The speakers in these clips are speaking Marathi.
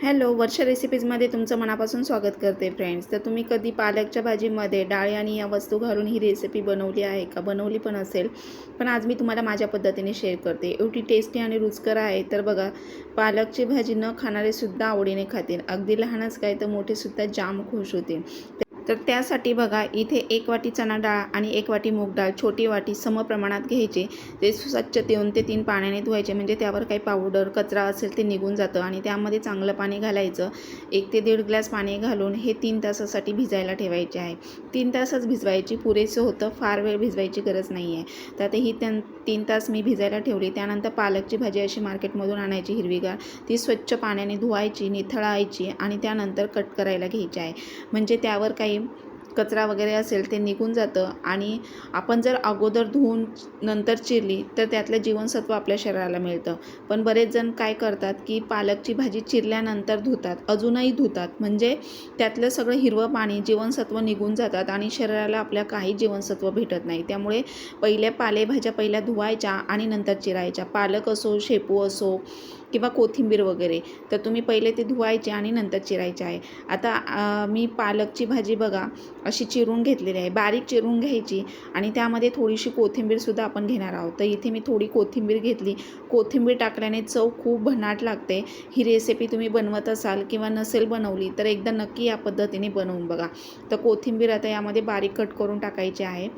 हॅलो, वर्षा रेसिपीजमध्ये तुमचं मनापासून स्वागत करते फ्रेंड्स. तर तुम्ही कधी पालकच्या भाजीमध्ये डाळ आणि या वस्तू घालून ही रेसिपी बनवली आहे का? बनवली पण असेल, पण आज मी तुम्हाला माझ्या पद्धतीने शेअर करते. एवढी टेस्टी आणि रुचकर आहे. तर बघा, पालकची भाजी न खाणारेसुद्धा आवडीने खातील. अगदी लहानच काय तर मोठेसुद्धा जाम खुश होतील. तर त्यासाठी बघा, इथे 1 वाटी चणा डाळ आणि 1 वाटी मूग डाळ छोटी वाटी समप्रमाणात घ्यायचे. ते स्वच्छ 2 ते 3 पाण्याने धुवायचे, म्हणजे त्यावर काही पावडर कचरा असेल ते निघून जातं. आणि त्यामध्ये चांगलं पाणी घालायचं. 1 ते 1.5 ग्लास पाणी घालून हे 3 तासासाठी भिजायला ठेवायचे आहे. 3 तासच भिजवायची, पुरेसं होतं, फार वेळ भिजवायची गरज नाही आहे. तर आता ही 3 तास मी भिजायला ठेवली. त्यानंतर पालकची भाजी अशी मार्केटमधून आणायची हिरवीगार, ती स्वच्छ पाण्याने धुवायची, निथळायची आणि त्यानंतर कट करायला घ्यायची आहे. म्हणजे त्यावर काही कचरा वगैरे असेल ते निघून जातं. आणि आपण जर अगोदर धुवून नंतर चिरली तर त्यातलं जीवनसत्व आपल्या शरीराला मिळतं. पण बरेच जण काय करतात की पालकची भाजी चिरल्यानंतर धुतात, अजूनही धुतात, म्हणजे त्यातलं सगळं हिरवं पाणी, जीवनसत्व निघून जातात आणि शरीराला आपल्या काही जीवनसत्व भेटत नाही. त्यामुळे पहिल्या पालेभाज्या पहिल्या धुवायच्या आणि नंतर चिरायच्या. पालक असो, शेपू असो किंवा कोथिंबीर वगैरे, तर तुम्ही पहिले ते धुवायचे आणि नंतर चिरायचे आहे. आता मी पालकची भाजी बघा अशी चिरून घेतलेली आहे, बारीक चिरून घ्यायची. आणि त्यामध्ये थोडीशी कोथिंबीरसुद्धा आपण घेणार आहोत. तर इथे मी थोडी कोथिंबीर घेतली. कोथिंबीर टाकल्याने चव खूप भन्नाट लागते. ही रेसिपी तुम्ही बनवत असाल किंवा नसेल बनवली तर एकदा नक्की या पद्धतीने बनवून बघा. तर कोथिंबीर आता यामध्ये बारीक कट करून टाकायची आहे.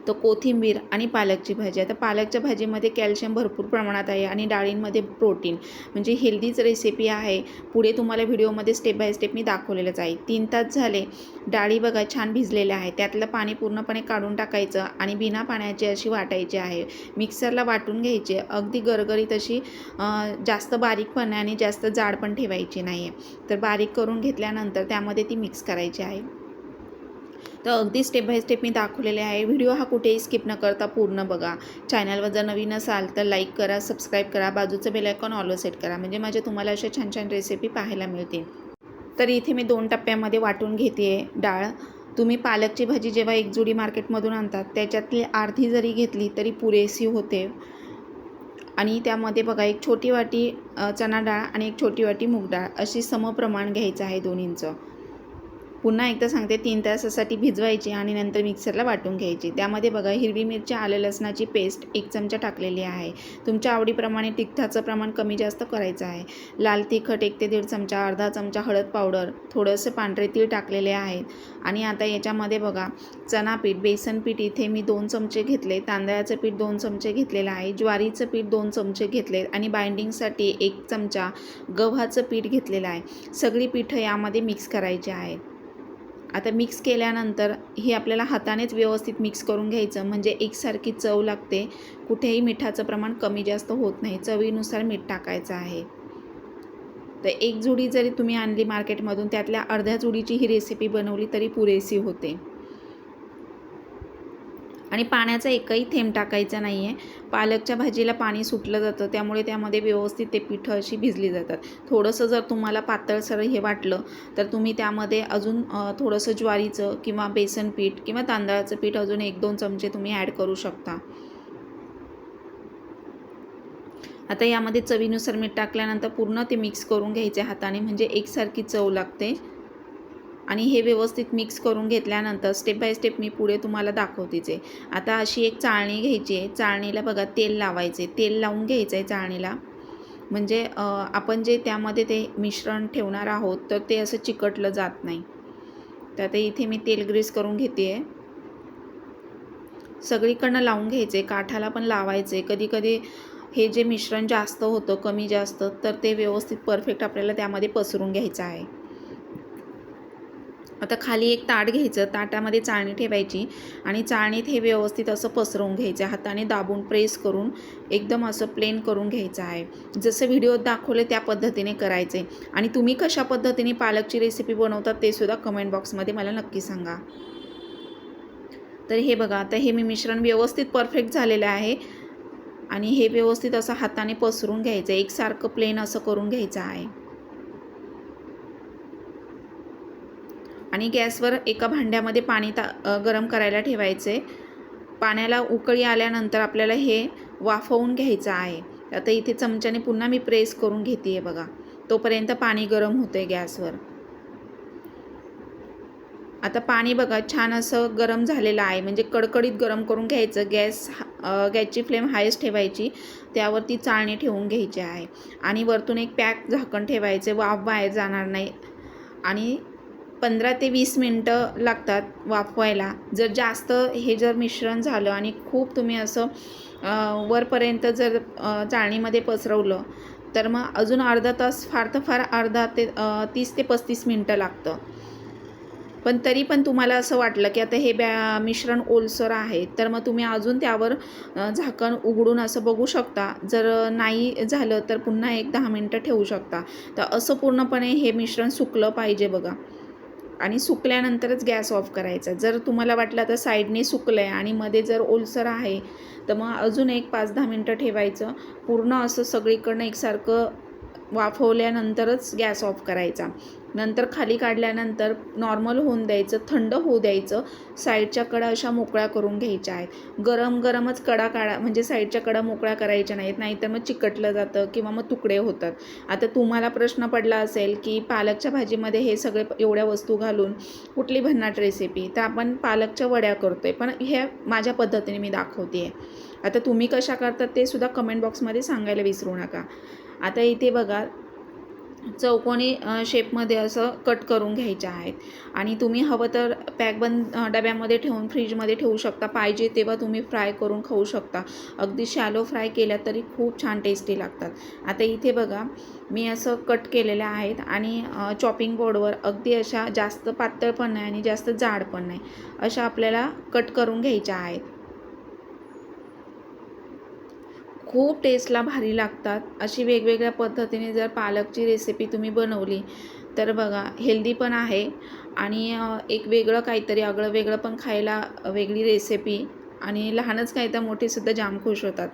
तर कोथिंबीर आणि पालकची भाजी. आता पालकच्या भाजीमध्ये कॅल्शियम भरपूर प्रमाणात आहे आणि डाळींमध्ये प्रोटीन, म्हणजे हेल्दीच रेसिपी आहे. पुढे तुम्हाला व्हिडिओमध्ये स्टेप बाय स्टेप मी दाखवलेलंच आहे. 3 तास झाले, डाळी बघा छान भिजलेल्या आहे. त्यातलं पाणी पूर्णपणे काढून टाकायचं आणि बिना पाण्याची अशी वाटायची आहे. मिक्सरला वाटून घ्यायची, अगदी गरगरीत अशी, जास्त बारीक पण आणि जास्त जाड पण ठेवायची नाही आहे. तर बारीक करून घेतल्यानंतर त्यामध्ये ती मिक्स करायची आहे. तर अगदी स्टेप बाय स्टेप मी दाखवलेले आहे. व्हिडिओ हा कुठेही स्किप न करता पूर्ण बघा. चॅनलवर जर नवीन असाल तर लाईक करा, सबस्क्राईब करा, बाजूचं बेल आयकॉन ऑलवर सेट करा, म्हणजे माझ्या तुम्हाला अशा छान छान रेसिपी पाहायला मिळतील. तर इथे मी 2 टप्प्यामध्ये वाटून घेते आहे डाळ. तुम्ही पालकची भाजी जेव्हा एक जुडी मार्केटमधून आणतात त्याच्यातली अर्धी जरी घेतली तरी पुरेशी होते. आणि त्यामध्ये बघा एक छोटी वाटी चणा डाळ आणि एक छोटी वाटी मूग डाळ अशी समप्रमाण घ्यायचं आहे दोन्हींचं. पुन्हा एकदा सांगते, 3 तासासाठी भिजवायची आणि नंतर मिक्सरला वाटून घ्यायची. त्यामध्ये बघा हिरवी मिरची, आलं लसणाची पेस्ट 1 चमचा टाकलेली आहे. तुमच्या आवडीप्रमाणे तिखटाचं प्रमाण कमी जास्त करायचं आहे. लाल तिखट 1 ते 1.5 चमचा, अर्धा चमचा हळद पावडर, थोडंसं पांढरे तीळ टाकलेले आहेत. आणि आता याच्यामध्ये बघा चणा पीठ, बेसन पीठ इथे मी 2 चमचे घेतले, तांदळाचं पीठ 2 चमचे घेतलेलं आहे, ज्वारीचं पीठ 2 चमचे घेतले आणि बाइंडिंगसाठी 1 चमचा गव्हाचं पीठ घेतलेलं आहे. सगळी पीठं यामध्ये मिक्स करायची आहेत. आता मिक्स केल्यानंतर हे आपल्याला हातानेच व्यवस्थित मिक्स करून घ्यायचं, म्हणजे एकसारखी चव लागते. कुठेही मिठाचं प्रमाण कमी जास्त होत नाही, चवीनुसार मीठ टाकायचं आहे. तर एक जुडी जरी तुम्ही आणली मार्केटमधून, त्यातल्या अर्ध्या जुडीची ही रेसिपी बनवली तरी पुरेशी होते. आणि पाण्याचा एकही थेंब टाकायचा नाही आहे. पालकच्या भाजीला पाणी सुटलं जातं, त्यामुळे त्यामध्ये व्यवस्थित ते पिठं अशी भिजली जातात. थोडंसं जर तुम्हाला पातळसर हे वाटलं तर तुम्ही त्यामध्ये अजून थोडंसं ज्वारीचं किंवा बेसन पीठ किंवा तांदळाचं पीठ अजून 1-2 चमचे तुम्ही ॲड करू शकता. आता यामध्ये चवीनुसार मीठ टाकल्यानंतर पूर्ण ते मिक्स करून घ्यायचे हाताने, म्हणजे एकसारखी चव लागते. आणि हे व्यवस्थित मिक्स करून घेतल्यानंतर स्टेप बाय स्टेप मी पुढे तुम्हाला दाखवतेच आहे. आता अशी एक चाळणी घ्यायची आहे. चाळणीला बघा तेल लावायचे, तेल लावून घ्यायचं आहे चाळणीला, म्हणजे आपण जे त्यामध्ये ते मिश्रण ठेवणार आहोत तर ते असं चिकटलं जात नाही. तर आता इथे मी तेल ग्रीस करून घेते आहे. सगळीकडनं लावून घ्यायचे, काठाला पण लावायचे. कधी कधी हे जे मिश्रण जास्त होतं, कमी जास्त, तर ते व्यवस्थित परफेक्ट आपल्याला त्यामध्ये पसरून घ्यायचं आहे. आता खाली एक ताट घ्यायचं, ताटामध्ये चाळणी ठेवायची आणि चाळणीत हे व्यवस्थित असं पसरवून घ्यायचं, हाताने दाबून प्रेस करून एकदम असं प्लेन करून घ्यायचं आहे. जसं व्हिडिओत दाखवले त्या पद्धतीने करायचे. आणि तुम्ही कशा पद्धतीने पालकची रेसिपी बनवतात ते सुद्धा कमेंट बॉक्समध्ये मला नक्की सांगा. तर हे बघा, आता हे मी मिश्रण व्यवस्थित परफेक्ट झालेलं आहे आणि हे व्यवस्थित असं हाताने पसरून घ्यायचं, एकसारखं प्लेन असं करून घ्यायचं आहे. आणि गॅसवर एका भांड्यामध्ये पाणी गरम करायला ठेवायचे. पाण्याला उकळी आल्यानंतर आपल्याला हे वाफवून घ्यायचं आहे. आता इथे चमच्याने पुन्हा मी प्रेस करून घेते आहे बघा. तोपर्यंत पाणी गरम होते गॅसवर. आता पाणी बघा छान असं गरम झालेलं आहे, म्हणजे कडकडीत गरम करून घ्यायचं. गॅसची फ्लेम हायच ठेवायची, त्यावरती चाळणी ठेवून घ्यायची आहे आणि वरतून एक पॅक झाकण ठेवायचे, वाफ बाहेर जाणार नाही. आणि 15 ते 20 मिनटं लागतात वाफवायला. जर मिश्रण झालं आणि खूप तुम्ही असं वरपर्यंत जर चाळणीमध्ये पसरवलं तर मग अजून अर्धा तास, फार तर फार 30 ते 35 मिनटं लागतं. पण तरी पण तुम्हाला असं वाटलं की आता हे मिश्रण ओलसर आहे, तर मग तुम्ही अजून त्यावर झाकण उघडून असं बघू शकता. जर नाही झालं तर पुन्हा एक 10 मिनटं ठेवू शकता. तर असं पूर्णपणे हे मिश्रण सुकलं पाहिजे बघा. आणि सुकल्यानंतरच गॅस ऑफ करायचा. जर तुम्हाला वाटलं तर साईडने सुकलं आहे आणि मध्ये जर ओलसर आहे तर मग अजून एक 5-10 मिनटं ठेवायचं. पूर्ण असं सगळीकडनं एकसारखं वाफवल्यानंतरच गॅस ऑफ करायचा. नंतर खाली काढल्यानंतर नॉर्मल होऊन द्यायचं, थंड होऊ द्यायचं. साईडच्या कडा अशा मोकळ्या करून घ्यायच्या आहेत. गरमच कडा काढा, म्हणजे साईडच्या कडा मोकळ्या करायच्या नाहीत, नाहीतर मग चिकटलं जातं किंवा मग तुकडे होतात. आता तुम्हाला प्रश्न पडला असेल की पालकच्या भाजीमध्ये हे सगळे एवढ्या वस्तू घालून कुठली भन्नाट रेसिपी, तर आपण पालकच्या वड्या करतोय, पण हे माझ्या पद्धतीने मी दाखवते आहे. आता तुम्ही कशा करतात ते सुद्धा कमेंट बॉक्समध्ये सांगायला विसरू नका. आता इथे बघा चौकोनी शेपमध्ये असं कट करून घ्यायचे आहेत आणि तुम्ही हवं तर पॅकबंद डब्यामध्ये ठेवून फ्रीजमध्ये ठेवू शकता. पाहिजे तेव्हा तुम्ही फ्राय करून खाऊ शकता. अगदी शॅलो फ्राय केल्या तरी खूप छान टेस्टी लागतात. आता इथे बघा मी असं कट केलेल्या आहेत आणि चॉपिंग बोर्डवर अगदी अशा जास्त पातळ पण नाही आणि जास्त जाड पण नाही, अशा आपल्याला कट करून घ्यायच्या आहेत. खूप टेस्टला भारी लागतात. अशी वेगवेगळ्या पद्धतीने जर पालकची रेसिपी तुम्ही बनवली तर बघा हेल्दी पण आहे आणि एक वेगळं काहीतरी आगळं वेगळं पण खायला, वेगळी रेसिपी. आणि लहानच काय तर मोठेसुद्धा जाम खुश होतात.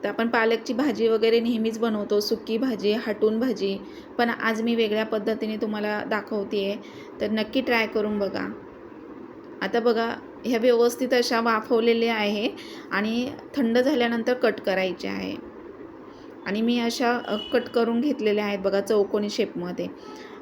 तर आपण पालकची भाजी वगैरे नेहमीच बनवतो, सुकी भाजी, हटून भाजी, पण आज मी वेगळ्या पद्धतीने तुम्हाला दाखवते आहे, तर नक्की ट्राय करून बघा. आता बघा ह्या व्यवस्थित अशा वाफवलेल्या आहे आणि थंड झाल्यानंतर कट करायचे आहे. आणि मी अशा कट करून घेतलेल्या आहेत बघा चौकोनी शेपमध्ये.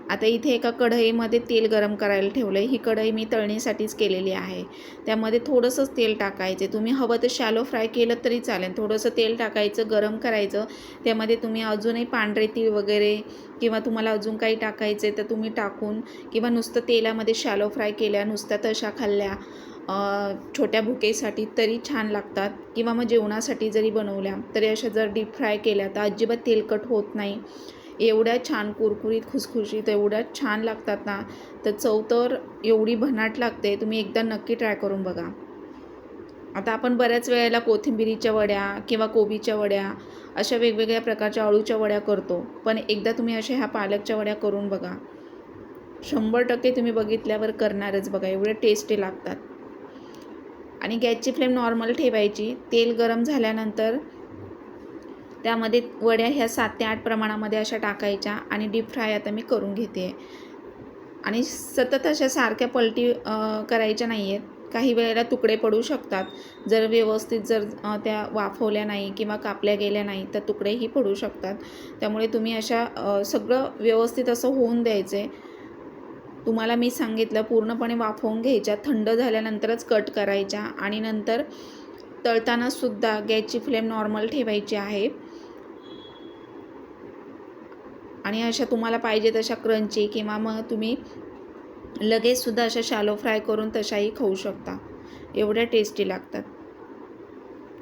आता इथे एका कढईमध्ये तेल गरम करायला ठेवलं आहे. ही कढई मी तळणीसाठीच केलेली आहे. त्यामध्ये थोडंसंच तेल टाकायचे. तुम्ही हवं तर शॅलो फ्राय केलं तरी चालेल. थोडंसं तेल टाकायचं, गरम करायचं. त्यामध्ये तुम्ही अजूनही पांढरे तीळ वगैरे किंवा तुम्हाला अजून काही टाकायचे तर तुम्ही टाकून, किंवा नुसतं तेलामध्ये शॅलो फ्राय केल्या, नुसत्या तशा खाल्ल्या छोट्या भुकेसाठी तरी छान लागतात. किंवा मग जेवणासाठी जरी बनवल्या तरी अशा जर डीप फ्राय केल्या तर अजिबात तेलकट होत नाही. एवढ्या छान कुरकुरीत, खुसखुशीत एवढ्या छान लागतात ना, तर चव तर एवढी भन्नाट लागते. तुम्ही एकदा नक्की ट्राय करून बघा. आता आपण बऱ्याच वेळेला कोथिंबिरीच्या वड्या किंवा कोबीच्या वड्या, अशा वेगवेगळ्या प्रकारच्या अळूच्या वड्या करतो, पण एकदा तुम्ही अशा ह्या पालकच्या वड्या करून बघा. 100% तुम्ही बघितल्यावर करणारच बघा, एवढे टेस्टी लागतात. आणि गॅसची फ्लेम नॉर्मल ठेवायची. तेल गरम झाल्यानंतर त्यामध्ये वड्या ह्या 7 ते 8 प्रमाणामध्ये अशा टाकायच्या आणि डीप फ्राय आता मी करून घेते. आणि सतत अशा सारख्या पलटी करायच्या नाही आहेत. काही वेळेला तुकडे पडू शकतात. जर व्यवस्थित त्या वाफवल्या नाही किंवा कापल्या गेल्या नाही तर तुकडेही पडू शकतात. त्यामुळे तुम्ही अशा सगळं व्यवस्थित असं होऊन द्यायचे. तुम्हाला मी सांगितलं पूर्णपणे वाफवून घ्यायच्या, थंड झाल्यानंतरच कट करायच्या आणि नंतर तळतानासुद्धा गॅसची फ्लेम नॉर्मल ठेवायची आहे. आणि अशा तुम्हाला पाहिजे तशा क्रंची किंवा मग तुम्ही लगेचसुद्धा अशा शॅलो फ्राय करून तशाही खाऊ शकता. एवढ्या टेस्टी लागतात.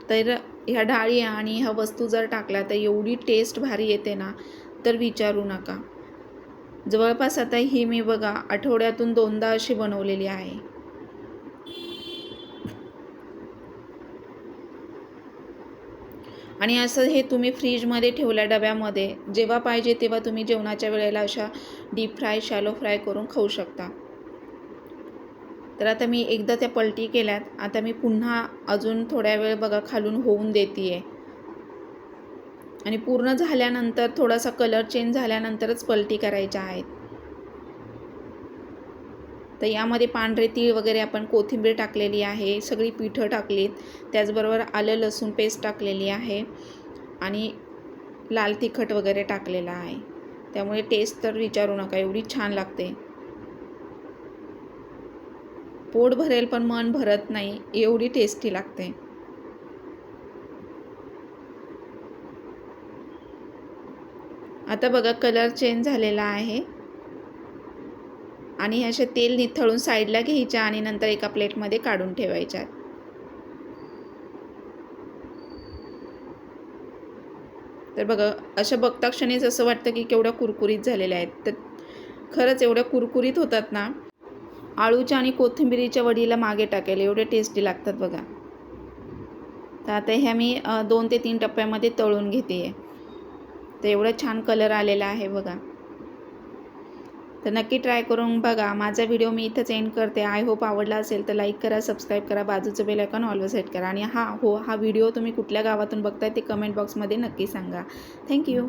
तर ह्या डाळी आणि ह्या वस्तू जर टाकल्या तर एवढी टेस्ट भारी येते ना, तर विचारू नका. जवळपास आता ही मी बघा आठवड्यातून 2दा अशी बनवलेली आहे. आणि असं हे तुम्ही फ्रीजमध्ये ठेवल्या डब्यामध्ये, जेव्हा पाहिजे तेव्हा तुम्ही जेवणाच्या वेळेला अशा डीप फ्राय, शॅलो फ्राय करून खाऊ शकता. तर आता मी एकदा त्या पलटी केल्यात. आता मी पुन्हा अजून थोड्या वेळ बघा खालून होऊन देते आहे. आणि पूर्ण झाल्यानंतर थोडासा कलर चेंज झाल्यानंतरच पलटी करायच्या आहेत. तर यामध्ये पांढरे तीळ वगैरे, आपण कोथिंबीर टाकलेली आहे, सगळी पिठं टाकलीत, त्याचबरोबर आलं लसूण पेस्ट टाकलेली आहे आणि लाल तिखट वगैरे टाकलेलं आहे. त्यामुळे टेस्ट तर विचारू नका, एवढी छान लागते. पोट भरेल पण मन भरत नाही, एवढी टेस्टी लागते. आता बघा कलर चेंज झालेला आहे आणि असे तेल निथळून साईडला घ्यायच्या आणि नंतर एका प्लेटमध्ये काढून ठेवायच्या. तर बघा अशा बघता क्षणीच असं वाटतं की केवढ्या कुरकुरीत झालेल्या आहेत. तर खरंच एवढ्या कुरकुरीत होतात ना, आळूच्या आणि कोथिंबिरीच्या वडीला मागे टाकेल एवढे टेस्टी लागतात बघा. तर आता ह्या मी 2 ते 3 टप्प्यामध्ये तळून घेते आहे. तर एवढा छान कलर आलेला आहे बघा. तर नक्की ट्राय करून बघा. माझा व्हिडिओ मी इथंच एंड करते. आय होप आवडला असेल तर लाईक करा, सबस्क्राईब करा, बाजूचं बेल आयकॉन ऑलवेज सेट करा आणि हा व्हिडिओ तुम्ही कुठल्या गावातून बघताय ते कमेंट बॉक्समध्ये नक्की सांगा. थँक्यू.